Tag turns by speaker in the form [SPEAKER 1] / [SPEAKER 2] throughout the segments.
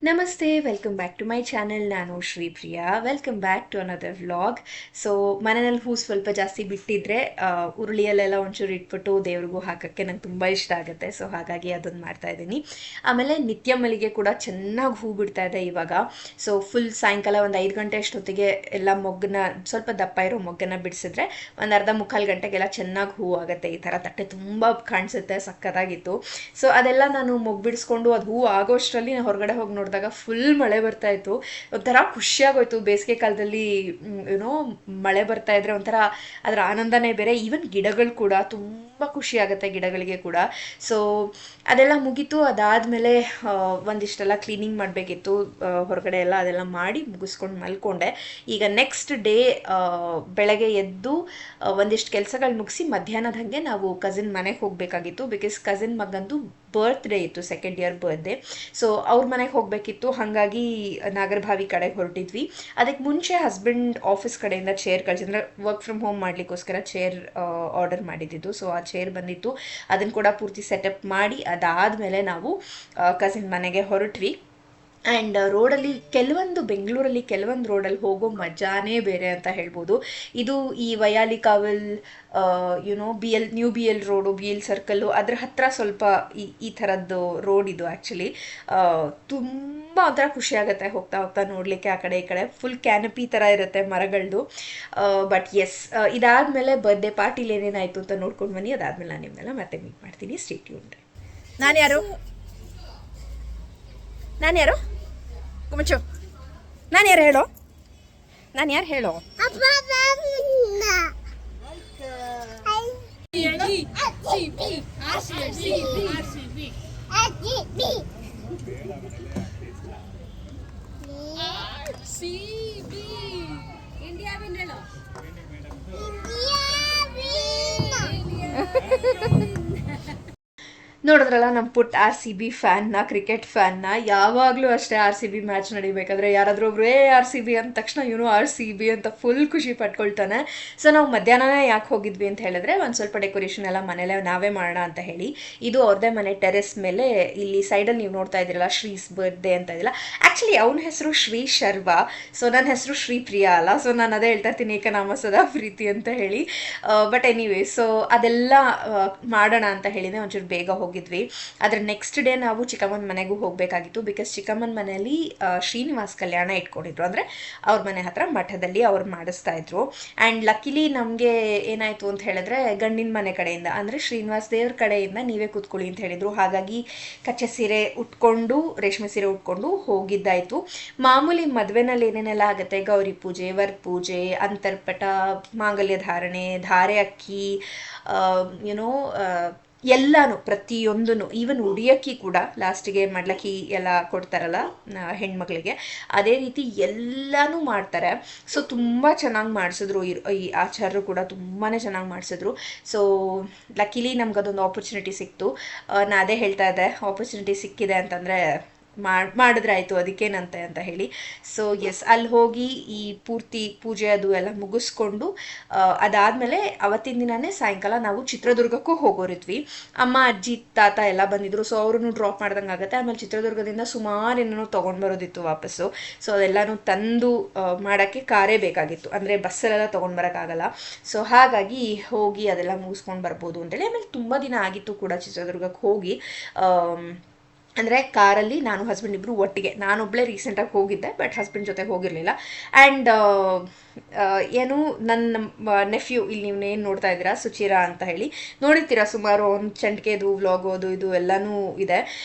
[SPEAKER 1] ನಮಸ್ತೆ, welcome back to my channel. ನಾನು Shripriya. Welcome back to another vlog. So ಮನೆಯಲ್ಲಿ ಹೂ ಸ್ವಲ್ಪ ಜಾಸ್ತಿ ಬಿಟ್ಟಿದ್ರೆ ಉರುಳಿಯಲ್ಲೆಲ್ಲ ಒಂಚೂರು ಇಟ್ಬಿಟ್ಟು ದೇವ್ರಿಗೂ ಹಾಕೋಕ್ಕೆ ನಂಗೆ ತುಂಬ ಇಷ್ಟ ಆಗುತ್ತೆ. ಸೊ ಹಾಗಾಗಿ ಅದನ್ನು ಮಾಡ್ತಾ ಇದ್ದೀನಿ. ಆಮೇಲೆ ನಿತ್ಯ ಮಲ್ಲಿಗೆ ಕೂಡ ಚೆನ್ನಾಗಿ ಹೂ ಬಿಡ್ತಾ ಇದೆ ಇವಾಗ. ಸೊ ಫುಲ್ ಸಾಯಂಕಾಲ ಒಂದು 5 ಗಂಟೆ ಅಷ್ಟೊತ್ತಿಗೆ ಎಲ್ಲ ಮೊಗ್ಗನ್ನ, ಸ್ವಲ್ಪ ದಪ್ಪ ಇರೋ ಮೊಗ್ಗನ್ನ ಬಿಡಿಸಿದ್ರೆ ಒಂದು ಅರ್ಧ ಮುಕ್ಕಾಲು ಗಂಟೆಗೆಲ್ಲ ಚೆನ್ನಾಗಿ ಹೂ ಆಗುತ್ತೆ. ಈ ಥರ ತಟ್ಟೆ ತುಂಬ ಕಾಣಿಸುತ್ತೆ, ಸಕ್ಕತ್ತಾಗಿತ್ತು. ಸೊ ಅದೆಲ್ಲ ನಾನು ಮೊಗ್ಗು ಬಿಡಿಸ್ಕೊಂಡು ಅದು ಹೂ ಆಗೋಷ್ಟರಲ್ಲಿ ನಾನು ಹೊರಗಡೆ ಹೋಗಿ ನೋಡಿದಾಗ ಫುಲ್ ಮಳೆ ಬರ್ತಾ ಇತ್ತು. ಒಂಥರ ಖುಷಿಯಾಗೋಯ್ತು. ಬೇಸಿಗೆ ಕಾಲದಲ್ಲಿ ಏನೋ ಮಳೆ ಬರ್ತಾ ಇದ್ರೆ ಒಂಥರ ಅದರ ಆನಂದನೇ ಬೇರೆ. ಈವನ್ ಗಿಡಗಳು ಕೂಡ ತುಂಬ ಖುಷಿ ಆಗುತ್ತೆ, ಗಿಡಗಳಿಗೆ ಕೂಡ. ಸೊ ಅದೆಲ್ಲ ಮುಗೀತು. ಅದಾದಮೇಲೆ ಒಂದಿಷ್ಟೆಲ್ಲ ಕ್ಲೀನಿಂಗ್ ಮಾಡಬೇಕಿತ್ತು, ಹೊರಗಡೆ ಎಲ್ಲ ಅದೆಲ್ಲ ಮಾಡಿ ಮುಗಿಸ್ಕೊಂಡು ಮಲ್ಕೊಂಡೆ. ಈಗ ನೆಕ್ಸ್ಟ್ ಡೇ ಬೆಳಗ್ಗೆ ಎದ್ದು ಒಂದಿಷ್ಟು ಕೆಲಸಗಳು ಮುಗಿಸಿ ಮಧ್ಯಾಹ್ನದ ಹಾಗೆ ನಾವು ಕಸಿನ್ ಮನೆಗೆ ಹೋಗಬೇಕಾಗಿತ್ತು. ಬಿಕಾಸ್ ಕಸಿನ್ ಮಗಂದು ಬರ್ತ್ಡೇ ಇತ್ತು, ಸೆಕೆಂಡ್ ಇಯರ್ ಬರ್ತ್ಡೇ. ಸೊ ಅವ್ರ ಮನೆಗೆ ಹೋಗಬೇಕಿತ್ತು. ಹಾಗಾಗಿ ನಾಗರಭಾವಿ ಕಡೆಗೆ ಹೊರಟಿದ್ವಿ. ಅದಕ್ಕೆ ಮುಂಚೆ ಹಸ್ಬೆಂಡ್ ಆಫೀಸ್ ಕಡೆಯಿಂದ ಚೇರ್ ಕಳಿಸಿದ್ರೆ, ವರ್ಕ್ ಫ್ರಮ್ ಹೋಮ್ ಮಾಡಲಿಕ್ಕೋಸ್ಕರ ಚೇರ್ ಆರ್ಡರ್ ಮಾಡಿದ್ದು. ಸೊ ಆ ಚೇರ್ ಬಂದಿತ್ತು, ಅದನ್ನು ಕೂಡ ಪೂರ್ತಿ ಸೆಟಪ್ ಮಾಡಿ ಅದಾದಮೇಲೆ ನಾವು ಕಸಿನ್ ಮನೆಗೆ ಹೊರಟ್ವಿ. ಆ್ಯಂಡ್ ರೋಡಲ್ಲಿ ಬೆಂಗಳೂರಲ್ಲಿ ಕೆಲವೊಂದು ರೋಡಲ್ಲಿ ಹೋಗೋ ಮಜಾನೇ ಬೇರೆ ಅಂತ ಹೇಳ್ಬೋದು. ಇದು ಈ Vyalikaval, new B L road, B L circle ಅದ್ರ ಹತ್ರ ಸ್ವಲ್ಪ ಈ ಥರದ್ದು ರೋಡ್ ಇದು. ಆ್ಯಕ್ಚುಲಿ ತುಂಬ ಒಂಥರ ಖುಷಿ ಆಗುತ್ತೆ ಹೋಗ್ತಾ ಹೋಗ್ತಾ ನೋಡಲಿಕ್ಕೆ. ಆ ಕಡೆ ಈ ಕಡೆ ಫುಲ್ ಕ್ಯಾನಪಿ ಥರ ಇರುತ್ತೆ ಮರಗಳದ್ದು. ಬಟ್ ಎಸ್, ಇದಾದಮೇಲೆ ಬರ್ತ್ಡೇ ಪಾರ್ಟಿಲಿ ಏನೇನಾಯಿತು ಅಂತ ನೋಡ್ಕೊಂಡು ಬನ್ನಿ. ಅದಾದಮೇಲೆ ನಾನು ನಿಮ್ಮನ್ನೆಲ್ಲ ಮತ್ತೆ ಮೀಟ್ ಮಾಡ್ತೀನಿ. Stay tuned. ನಾನು ಯಾರು ಕುಮಚು? ನಾನು ಯಾರು ಹೇಳೋ? ನೋಡಿದ್ರಲ್ಲ ನಮ್ಮ ಪುಟ್ RCB ಫ್ಯಾನ್ನ, ಕ್ರಿಕೆಟ್ ಫ್ಯಾನ್ನ. ಯಾವಾಗಲೂ ಅಷ್ಟೇ RCB ಮ್ಯಾಚ್ ನಡಿಬೇಕಾದ್ರೆ ಯಾರಾದರೂ ಒಬ್ರು RCB ಅಂದ ತಕ್ಷಣ ಇವನು RCB ಅಂತ ಫುಲ್ ಖುಷಿ ಪಟ್ಕೊಳ್ತಾನೆ. ಸೊ ನಾವು ಮಧ್ಯಾಹ್ನನೇ ಯಾಕೆ ಹೋಗಿದ್ವಿ ಅಂತ ಹೇಳಿದ್ರೆ, ಒಂದು ಸ್ವಲ್ಪ ಡೆಕೋರೇಷನ್ ಎಲ್ಲ ಮನೇಲೆ ನಾವೇ ಮಾಡೋಣ ಅಂತ ಹೇಳಿ. ಇದು ಅವ್ರದ್ದೇ ಮನೆ ಟೆರೆಸ್ ಮೇಲೆ. ಇಲ್ಲಿ ಸೈಡಲ್ಲಿ ನೀವು ನೋಡ್ತಾ ಇದ್ದೀರಲ್ಲ, ಶ್ರೀಸ್ ಬರ್ತ್ಡೇ ಅಂತ ಇದಿಲ್ಲ. ಆ್ಯಕ್ಚುಲಿ ಅವನ ಹೆಸರು ಶ್ರೀ ಶರ್ವಾ. ಸೊ ನನ್ನ ಹೆಸರು ಶ್ರೀಪ್ರಿಯಾ ಅಲ್ಲ. ಸೊ ನಾನು ಅದೇ ಹೇಳ್ತಾ ಇರ್ತೀನಿ, ಏಕನಾಮ ಸದಾ ಪ್ರೀತಿ ಅಂತ ಹೇಳಿ. ಬಟ್ ಎನಿವೇ, ಸೊ ಅದೆಲ್ಲ ಮಾಡೋಣ ಅಂತ ಹೇಳಿದೆ. ಒಂಚೂರು ಬೇಗ ಹೋಗಿದ್ವಿ. ಅದ್ರ ನೆಕ್ಸ್ಟ್ ಡೇ ನಾವು ಚಿಕ್ಕಮ್ಮನ ಮನೆಗೂ ಹೋಗಬೇಕಾಗಿತ್ತು. ಬಿಕಾಸ್ ಚಿಕ್ಕಮ್ಮನ ಮನೆಯಲ್ಲಿ ಶ್ರೀನಿವಾಸ್ ಕಲ್ಯಾಣ ಇಟ್ಕೊಂಡಿದ್ರು. ಅಂದರೆ ಅವ್ರ ಮನೆ ಹತ್ರ ಮಠದಲ್ಲಿ ಅವ್ರು ಮಾಡಿಸ್ತಾ ಇದ್ರು. ಆ್ಯಂಡ್ ಲಕ್ಕಿಲಿ ನಮಗೆ ಏನಾಯಿತು ಅಂತ ಹೇಳಿದ್ರೆ, ಗಂಡಿನ ಮನೆ ಕಡೆಯಿಂದ ಅಂದರೆ ಶ್ರೀನಿವಾಸ್ ದೇವ್ರ ಕಡೆಯಿಂದ ನೀವೇ ಕೂತ್ಕೊಳ್ಳಿ ಅಂತ ಹೇಳಿದರು. ಹಾಗಾಗಿ ಕಚ್ಚೆ ಸೀರೆ ಉಟ್ಕೊಂಡು, ರೇಷ್ಮೆ ಸೀರೆ ಉಟ್ಕೊಂಡು ಹೋಗಿದ್ದಾಯಿತು. ಮಾಮೂಲಿ ಮದುವೆನಲ್ಲಿ ಏನೇನೆಲ್ಲ ಆಗುತ್ತೆ, ಗೌರಿ ಪೂಜೆ, ವರ್ ಪೂಜೆ, ಅಂತರ್ಪಟ, ಮಾಂಗಲ್ಯ ಧಾರಣೆ, ಧಾರೆ ಅಕ್ಕಿ, ಎಲ್ಲನೂ ಪ್ರತಿಯೊಂದೂ, ಈವನ್ ಉಡಿಯಕ್ಕಿ ಕೂಡ ಲಾಸ್ಟಿಗೆ ಮಡ್ಲಕ್ಕಿ ಎಲ್ಲ ಕೊಡ್ತಾರಲ್ಲ ಹೆಣ್ಮಕ್ಳಿಗೆ, ಅದೇ ರೀತಿ ಎಲ್ಲನೂ ಮಾಡ್ತಾರೆ. ಸೊ ತುಂಬ ಚೆನ್ನಾಗಿ ಮಾಡಿಸಿದ್ರು. ಈ ಆಚಾರ್ಯರು ಕೂಡ ತುಂಬಾ ಚೆನ್ನಾಗಿ ಮಾಡಿಸಿದ್ರು. ಸೊ ಲಕ್ಕಿಲಿ ನಮ್ಗದೊಂದು ಆಪರ್ಚುನಿಟಿ ಸಿಕ್ತು. ನಾ ಅದೇ ಹೇಳ್ತಾ ಇದ್ದೆ, ಆಪರ್ಚುನಿಟಿ ಸಿಕ್ಕಿದೆ ಅಂತಂದರೆ ಮಾಡಿದ್ರೆ ಆಯಿತು, ಅದಕ್ಕೇನಂತೆ ಅಂತ ಹೇಳಿ. ಸೊ ಎಸ್, ಅಲ್ಲಿ ಹೋಗಿ ಈ ಪೂರ್ತಿ ಪೂಜೆ ಅದು ಎಲ್ಲ ಮುಗಿಸ್ಕೊಂಡು ಅದಾದಮೇಲೆ ಅವತ್ತಿನ ದಿನವೇ ಸಾಯಂಕಾಲ ನಾವು ಚಿತ್ರದುರ್ಗಕ್ಕೂ ಹೋಗೋರಿದ್ವಿ. ಅಮ್ಮ, ಅಜ್ಜಿ, ತಾತ ಎಲ್ಲ ಬಂದಿದ್ರು. ಸೊ ಅವ್ರನ್ನೂ ಡ್ರಾಪ್ ಮಾಡ್ದಂಗೆ ಆಗುತ್ತೆ. ಆಮೇಲೆ ಚಿತ್ರದುರ್ಗದಿಂದ ಸುಮಾರು ಏನೋ ತೊಗೊಂಡು ಬರೋದಿತ್ತು ವಾಪಸ್ಸು. ಸೊ ಅದೆಲ್ಲನೂ ತಂದು ಮಾಡೋಕ್ಕೆ ಕಾರೇ ಬೇಕಾಗಿತ್ತು, ಅಂದರೆ ಬಸ್ಸಲ್ಲೆಲ್ಲ ತೊಗೊಂಡು ಬರೋಕ್ಕಾಗಲ್ಲ. ಸೊ ಹಾಗಾಗಿ ಹೋಗಿ ಅದೆಲ್ಲ ಮುಗಿಸ್ಕೊಂಡು ಬರ್ಬೋದು ಅಂತೇಳಿ. ಆಮೇಲೆ ತುಂಬ ದಿನ ಆಗಿತ್ತು ಕೂಡ ಚಿತ್ರದುರ್ಗಕ್ಕೆ ಹೋಗಿ. ಅಂದರೆ ಕಾರಲ್ಲಿ ನಾನು ಹಸ್ಬೆಂಡ್ ಇಬ್ಬರು ಒಟ್ಟಿಗೆ. ನಾನೊಬ್ಬಳೇ ರೀಸೆಂಟಾಗಿ ಹೋಗಿದ್ದೆ, ಬಟ್ ಹಸ್ಬೆಂಡ್ ಜೊತೆ ಹೋಗಿರಲಿಲ್ಲ. ಆ್ಯಂಡ್ ಏನು ನನ್ನ ನೆಫ್ಯೂ, ಇಲ್ಲಿ ನೀವು ಏನು ನೋಡ್ತಾ ಇದ್ದೀರಾ, ಸುಚಿರಾ ಅಂತ ಹೇಳಿ ನೋಡಿರ್ತೀರಾ ಸುಮಾರು. ಒಂದು ಚಂಟಿಕೆದು ವ್ಲಾಗು ಅದು ಇದು ಎಲ್ಲನೂ ಇದೆ.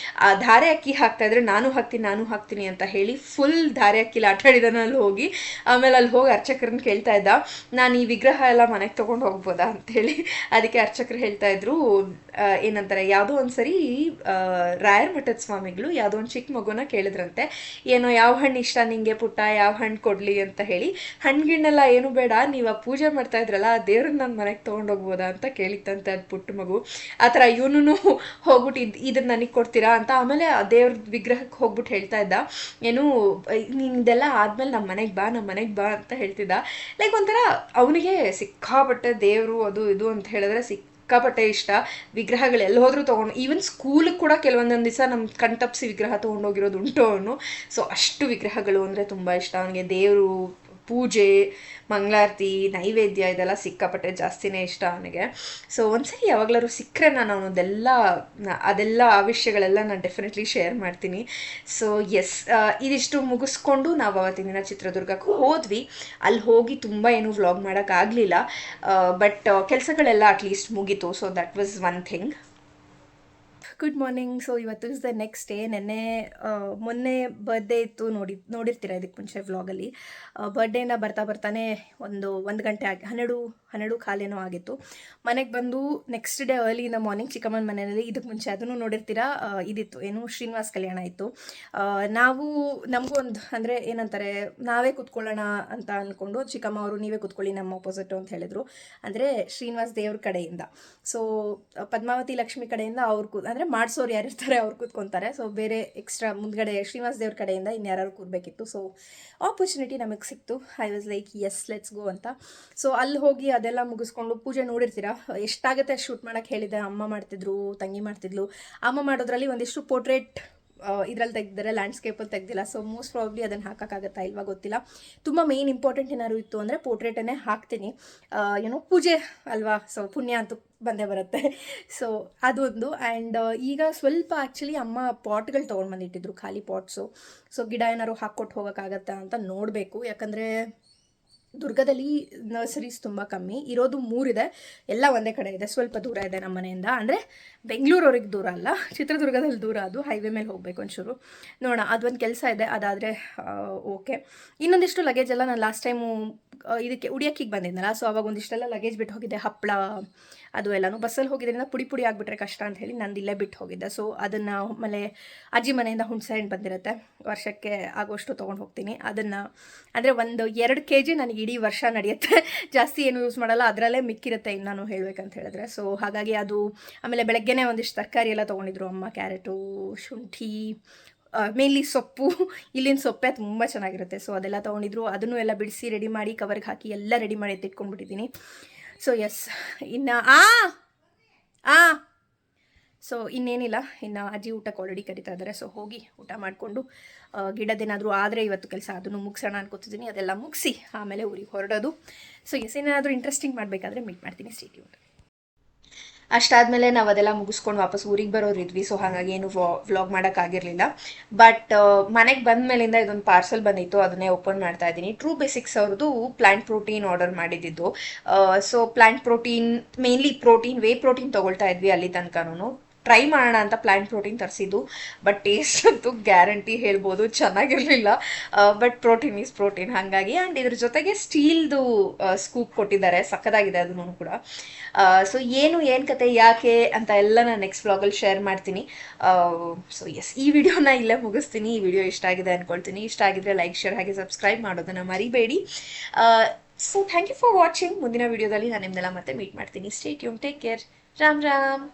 [SPEAKER 1] ಆ ಧಾರೆ ಅಕ್ಕಿ ಹಾಕ್ತಾಯಿದ್ರೆ ನಾನು ಹಾಕ್ತೀನಿ ಅಂತ ಹೇಳಿ ಫುಲ್ ಧಾರೆ ಅಕ್ಕಿಲಿ ಆಟಾಡಿದಾನೆ ಅಲ್ಲಿ ಹೋಗಿ. ಆಮೇಲೆ ಅಲ್ಲಿ ಹೋಗಿ ಅರ್ಚಕರನ್ನ ಕೇಳ್ತಾ ಇದ್ದ, ನಾನು ಈ ವಿಗ್ರಹ ಎಲ್ಲ ಮನೆಗೆ ತೊಗೊಂಡು ಹೋಗ್ಬೋದಾ ಅಂಥೇಳಿ. ಅದಕ್ಕೆ ಅರ್ಚಕರು ಹೇಳ್ತಾ ಇದ್ರು, ಏನಂತಾರೆ, ಯಾವುದೋ ಒಂದು ಸರಿ ರಾಯರ ಮಠದ ಸ್ವಾಮಿಗಳು ಯಾವುದೋ ಒಂದು ಚಿಕ್ಕ ಮಗುನ ಕೇಳಿದ್ರಂತೆ, ಏನೋ ಯಾವ ಹಣ್ಣು ಇಷ್ಟ ನಿಂಗೆ ಪುಟ್ಟ, ಯಾವ ಹಣ್ಣು ಕೊಡಲಿ ಅಂತ ಹೇಳಿ. ಹಣ್ಣುಗಳನ್ನೆಲ್ಲ ಏನು ಬೇಡ, ನೀವು ಆ ಪೂಜೆ ಮಾಡ್ತಾ ಇದ್ರಲ್ಲ ಆ ದೇವ್ರನ್ನ ನನ್ನ ಮನೆಗೆ ತೊಗೊಂಡೋಗ್ಬೋದಾ ಅಂತ ಕೇಳಿತ್ತಂತೆ ಅದು ಪುಟ್ಟ ಮಗು. ಆ ಥರ ಇವನು ಹೋಗ್ಬಿಟ್ಟು ಇದನ್ನು ನನಗೆ ಕೊಡ್ತೀರಾ ಅಂತ. ಆಮೇಲೆ ಆ ದೇವ್ರ ವಿಗ್ರಹಕ್ಕೆ ಹೋಗ್ಬಿಟ್ಟು ಹೇಳ್ತಾ ಇದ್ದ, ಏನು ನಿಂದೆಲ್ಲ ಆದಮೇಲೆ ನಮ್ಮ ಮನೆಗೆ ಬಾ ಅಂತ ಹೇಳ್ತಿದ್ದ. ಲೈಕ್ ಒಂಥರ ಅವನಿಗೆ ಸಿಕ್ಕಾಪಟ್ಟೆ ದೇವರು ಅದು ಇದು ಅಂತ ಹೇಳಿದ್ರೆ ಸಿಕ್ಕಾಪಟ್ಟೆ ಇಷ್ಟ. ವಿಗ್ರಹಗಳು ಎಲ್ಲಿ ಹೋದ್ರೂ ತೊಗೊಂಡು, ಈವನ್ ಸ್ಕೂಲಿಗೆ ಕೂಡ ಕೆಲವೊಂದೊಂದು ದಿವಸ ನಮ್ಮ ಕಣ್ತಪ್ಪಿಸಿ ವಿಗ್ರಹ ತೊಗೊಂಡೋಗಿರೋದು ಉಂಟು ಅವನು. ಸೊ ಅಷ್ಟು ವಿಗ್ರಹಗಳು ಅಂದರೆ ತುಂಬ ಇಷ್ಟ ಅವನಿಗೆ. ದೇವರು, ಪೂಜೆ, ಮಂಗಳಾರತಿ, ನೈವೇದ್ಯ ಇದೆಲ್ಲ ಸಿಕ್ಕಾಪಟ್ಟೆ ಜಾಸ್ತಿನೇ ಇಷ್ಟ ಅವನಿಗೆ. ಸೊ ಒಂದ್ಸರಿ ಯಾವಾಗಲಾದ್ರು ಸಿಕ್ಕರೆ ನಾನು ಅದೆಲ್ಲ ಆ ವಿಷಯಗಳೆಲ್ಲ ನಾನು ಡೆಫಿನೆಟ್ಲಿ ಶೇರ್ ಮಾಡ್ತೀನಿ. ಸೊ ಎಸ್, ಇದಿಷ್ಟು ಮುಗಿಸ್ಕೊಂಡು ನಾವು ಅವತ್ತಿನ ದಿನ ಚಿತ್ರದುರ್ಗಕ್ಕೆ ಹೋದ್ವಿ. ಅಲ್ಲಿ ಹೋಗಿ ತುಂಬ ಏನು ವ್ಲಾಗ್ ಮಾಡೋಕ್ಕಾಗಲಿಲ್ಲ, ಬಟ್ ಕೆಲಸಗಳೆಲ್ಲ ಅಟ್ಲೀಸ್ಟ್ ಮುಗೀತು. So that was one thing. Good morning. So ಇವತ್ತು ಇಸ್ ದ ನೆಕ್ಸ್ಟ್ ಡೇ. ಮೊನ್ನೆ ಬರ್ಡೇ ಇತ್ತು, ನೋಡಿರ್ತೀರ ಇದಕ್ಕೆ ಮುಂಚೆ ವ್ಲಾಗಲ್ಲಿ. ಬರ್ಡೇಯಿಂದ ಬರ್ತಾನೆ ಒಂದು ಗಂಟೆ ಆಗಿ 12 ಕಾಲೇನೋ ಆಗಿತ್ತು. ಮನೆಗೆ ಬಂದು next day early in the morning ಚಿಕ್ಕಮ್ಮನ ಮನೆಯಲ್ಲಿ, ಇದಕ್ಕೆ ಮುಂಚೆ ಅದನ್ನು ನೋಡಿರ್ತೀರಾ, ಇದಿತ್ತು ಏನು ಶ್ರೀನಿವಾಸ್ ಕಲ್ಯಾಣ ಇತ್ತು. ನಮಗೂ ಒಂದು ಅಂದರೆ ಏನಂತಾರೆ, ನಾವೇ ಕೂತ್ಕೊಳ್ಳೋಣ ಅಂತ ಅಂದ್ಕೊಂಡು ಚಿಕ್ಕಮ್ಮ ಅವರು ನೀವೇ ಕೂತ್ಕೊಳ್ಳಿ ನಮ್ಮ ಆಪೋಸಿಟು ಅಂತ ಹೇಳಿದರು. ಅಂದರೆ ಶ್ರೀನಿವಾಸ್ ದೇವ್ರ ಕಡೆಯಿಂದ. ಸೊ ಪದ್ಮಾವತಿ ಲಕ್ಷ್ಮಿ ಕಡೆಯಿಂದ ಅಂದರೆ ಮಾಡಿಸೋರು ಯಾರಿರ್ತಾರೆ ಅವ್ರು ಕೂತ್ಕೊತಾರೆ. ಸೊ ಬೇರೆ ಎಕ್ಸ್ಟ್ರಾ ಮುಂದ್ಗಡೆ ಶ್ರೀನಿವಾಸ್ ದೇವ್ರ ಕಡೆಯಿಂದ ಇನ್ಯಾರು ಕೂರಬೇಕಿತ್ತು. ಸೊ ಆಪರ್ಚುನಿಟಿ ನಮಗೆ ಸಿಕ್ತು. I was like yes let's go ಅಂತ. ಸೊ ಅಲ್ಲಿ ಹೋಗಿ ಅದೆಲ್ಲ ಮುಗಿಸ್ಕೊಂಡು, ಪೂಜೆ ನೋಡಿರ್ತೀರಾ ಎಷ್ಟಾಗುತ್ತೆ ಶೂಟ್ ಮಾಡೋಕ್ಕೆ ಹೇಳಿದೆ. ಅಮ್ಮ ಮಾಡ್ತಿದ್ರು, ತಂಗಿ ಮಾಡ್ತಿದ್ಲು. ಅಮ್ಮ ಮಾಡೋದ್ರಲ್ಲಿ ಒಂದಿಷ್ಟು ಪೋರ್ಟ್ರೇಟ್ ಇದರಲ್ಲಿ ತೆಗೆದಿದ್ದಾರೆ, ಲ್ಯಾಂಡ್ಸ್ಕೇಪಲ್ಲಿ ತೆಗೆದಿಲ್ಲ. ಸೊ ಮೋಸ್ಟ್ ಪ್ರಾಬ್ಲಿ ಅದನ್ನು ಹಾಕೋಕ್ಕಾಗತ್ತಾ ಇಲ್ವಾ ಗೊತ್ತಿಲ್ಲ. ತುಂಬ ಮೇನ್ ಇಂಪಾರ್ಟೆಂಟ್ ಏನಾದ್ರು ಇತ್ತು ಅಂದರೆ ಪೋರ್ಟ್ರೇಟನ್ನೇ ಹಾಕ್ತೀನಿ, ಪೂಜೆ ಅಲ್ವಾ. ಸೊ ಪುಣ್ಯ ಅಂತೂ ಬಂದೇ ಬರುತ್ತೆ. ಸೊ ಅದೊಂದು. ಆ್ಯಂಡ್ ಈಗ ಸ್ವಲ್ಪ ಆ್ಯಕ್ಚುಲಿ ಅಮ್ಮ ಪಾಟ್ಗಳು ತೊಗೊಂಡು ಬಂದಿಟ್ಟಿದ್ರು, ಖಾಲಿ ಪಾಟ್ಸು. ಸೊ ಗಿಡ ಏನಾದ್ರು ಹಾಕ್ಕೊಟ್ಟು ಹೋಗೋಕ್ಕಾಗತ್ತಾ ಅಂತ ನೋಡಬೇಕು. ಯಾಕಂದರೆ ದುರ್ಗದಲ್ಲಿ ನರ್ಸರೀಸ್ ತುಂಬ ಕಮ್ಮಿ, ಇರೋದು 3 ಇದೆ, ಎಲ್ಲ ಒಂದೇ ಕಡೆ ಇದೆ. ಸ್ವಲ್ಪ ದೂರ ಇದೆ ನಮ್ಮ ಮನೆಯಿಂದ, ಅಂದರೆ ಬೆಂಗಳೂರವ್ರಿಗೆ ದೂರ ಅಲ್ಲ, ಚಿತ್ರದುರ್ಗದಲ್ಲಿ ದೂರ. ಅದು ಹೈವೇ ಮೇಲೆ ಹೋಗಬೇಕು ಒಂಚೂರು. ನೋಡೋಣ, ಅದೊಂದು ಕೆಲಸ ಇದೆ, ಅದಾದರೆ ಓಕೆ. ಇನ್ನೊಂದಿಷ್ಟು ಲಗೇಜ್ ಎಲ್ಲ ನಾನು ಲಾಸ್ಟ್ ಟೈಮು ಇದಕ್ಕೆ ಉಡಿಯೋಕ್ಕಿಗೆ ಬಂದಿದ್ನಲ್ಲ, ಸೊ ಅವಾಗ ಒಂದಿಷ್ಟೆಲ್ಲ ಲಗೇಜ್ ಬಿಟ್ಟು ಹೋಗಿದ್ದೆ. ಹಪ್ಪಳ ಅದು ಎಲ್ಲನೂ ಬಸ್ಸಲ್ಲಿ ಹೋಗಿದ್ದರಿಂದ ಪುಡಿ ಆಗಿಬಿಟ್ರೆ ಕಷ್ಟ ಅಂತ ಹೇಳಿ ನಂದು ಇಲ್ಲೇ ಬಿಟ್ಟು ಹೋಗಿದ್ದೆ. ಸೊ ಅದನ್ನು ಆಮೇಲೆ ಅಜ್ಜಿ ಮನೆಯಿಂದ ಹುಣಸೆ ಹಣ್ಣು ಬಂದಿರುತ್ತೆ, ವರ್ಷಕ್ಕೆ ಆಗೋಷ್ಟು ತೊಗೊಂಡು ಹೋಗ್ತೀನಿ. ಅದನ್ನು ಅಂದರೆ 1-2 kg ನನಗೆ ಇಡೀ ವರ್ಷ ನಡೆಯುತ್ತೆ, ಜಾಸ್ತಿ ಏನು ಯೂಸ್ ಮಾಡಲ್ಲ, ಅದರಲ್ಲೇ ಮಿಕ್ಕಿರುತ್ತೆ ಇನ್ನು ಹೇಳಬೇಕಂತ ಹೇಳಿದ್ರೆ. ಸೊ ಹಾಗಾಗಿ ಅದು. ಆಮೇಲೆ ಬೆಳಗ್ಗೆನೇ ಒಂದಿಷ್ಟು ತರಕಾರಿ ಎಲ್ಲ ತೊಗೊಂಡಿದ್ರು ಅಮ್ಮ, ಕ್ಯಾರೆಟು, ಶುಂಠಿ, ಮೇನ್ಲಿ ಸೊಪ್ಪು. ಇಲ್ಲಿನ ಸೊಪ್ಪೆ ತುಂಬ ಚೆನ್ನಾಗಿರುತ್ತೆ. ಸೊ ಅದೆಲ್ಲ ತೊಗೊಂಡಿದ್ರು, ಅದನ್ನು ಎಲ್ಲ ಬಿಡಿಸಿ ರೆಡಿ ಮಾಡಿ ಕವರ್ಗೆ ಹಾಕಿ ಎಲ್ಲ ರೆಡಿ ಮಾಡಿ ಎತ್ತಿಟ್ಕೊಂಡ್ಬಿಟ್ಟಿದ್ದೀನಿ. ಸೊ ಎಸ್, ಇನ್ನು ಸೊ ಇನ್ನೇನಿಲ್ಲ, ಇನ್ನು ಅಜ್ಜಿ ಊಟಕ್ಕೆ ಆಲ್ರೆಡಿ ಕರಿತಾ ಇದ್ದಾರೆ. ಸೊ ಹೋಗಿ ಊಟ ಮಾಡಿಕೊಂಡು ಗಿಡದೇನಾದರೂ ಆದರೆ ಇವತ್ತು ಕೆಲಸ ಅದನ್ನು ಮುಗಿಸೋಣ ಅನ್ಕೋತಿದ್ದೀನಿ. ಅದೆಲ್ಲ ಮುಗಿಸಿ ಆಮೇಲೆ ಊರಿಗೆ ಹೊರಡೋದು. ಸೊ ಎಸ್, ಏನಾದರೂ ಇಂಟ್ರೆಸ್ಟಿಂಗ್ ಮಾಡಬೇಕಾದ್ರೆ ಮೀಟ್ ಮಾಡ್ತೀನಿ. Stay tuned. ಅಷ್ಟಾದಮೇಲೆ ನಾವು ಅದೆಲ್ಲ ಮುಗಿಸ್ಕೊಂಡು ವಾಪಸ್ ಊರಿಗೆ ಬರೋರಿದ್ವಿ. ಸೊ ಹಾಗಾಗಿ ಏನು ವ್ಲಾಗ್ ಮಾಡೋಕ್ಕಾಗಿರಲಿಲ್ಲ. ಬಟ್ ಮನೆಗೆ ಬಂದ ಮೇಲಿಂದ ಇದೊಂದು ಪಾರ್ಸಲ್ ಬಂದಿತ್ತು, ಅದನ್ನೇ ಓಪನ್ ಮಾಡ್ತಾ ಇದ್ದೀನಿ. ಟ್ರೂ ಬೇಸಿಕ್ಸ್ ಅವ್ರದ್ದು ಪ್ಲಾಂಟ್ ಪ್ರೋಟೀನ್ ಆರ್ಡರ್ ಮಾಡಿದ್ದು. So plant protein, mainly whey protein ತೊಗೊಳ್ತಾ ಇದ್ವಿ ಅಲ್ಲಿ ತನಕನೂ. ಟ್ರೈ ಮಾಡೋಣ ಅಂತ ಪ್ಲಾಂಟ್ ಪ್ರೋಟೀನ್ ತರಿಸಿದ್ದು, ಬಟ್ ಟೇಸ್ಟ್ ಅಂತೂ ಗ್ಯಾರಂಟಿ ಹೇಳ್ಬೋದು ಚೆನ್ನಾಗಿರಲಿಲ್ಲ. ಬಟ್ ಪ್ರೋಟೀನ್ ಈಸ್ ಪ್ರೋಟೀನ್ ಹಾಗಾಗಿ. ಆ್ಯಂಡ್ ಇದ್ರ ಜೊತೆಗೆ ಸ್ಟೀಲ್ದು ಸ್ಕೂಪ್ ಕೊಟ್ಟಿದ್ದಾರೆ, ಸಕ್ಕದಾಗಿದೆ ಅದನ್ನು ಕೂಡ. ಸೊ ಏನು ಕತೆ ಯಾಕೆ ಅಂತ ಎಲ್ಲ ನಾನು ನೆಕ್ಸ್ಟ್ ವ್ಲಾಗಲ್ಲಿ ಶೇರ್ ಮಾಡ್ತೀನಿ. ಸೊ ಎಸ್, ಈ ವಿಡಿಯೋನ ಇಲ್ಲೇ ಮುಗಿಸ್ತೀನಿ. ಈ ವಿಡಿಯೋ ಇಷ್ಟ ಆಗಿದೆ ಅಂದ್ಕೊಳ್ತೀನಿ. ಇಷ್ಟ ಆಗಿದ್ರೆ ಲೈಕ್, ಶೇರ್ ಹಾಗೆ ಸಬ್ಸ್ಕ್ರೈಬ್ ಮಾಡೋದನ್ನು ಮರಿಬೇಡಿ. So thank you for watching. ಮುಂದಿನ ವಿಡಿಯೋದಲ್ಲಿ ನಾನು ನಿಮ್ಮನ್ನೆಲ್ಲ ಮತ್ತೆ ಮೀಟ್ ಮಾಡ್ತೀನಿ. Stay tune, take care, Ram Ram.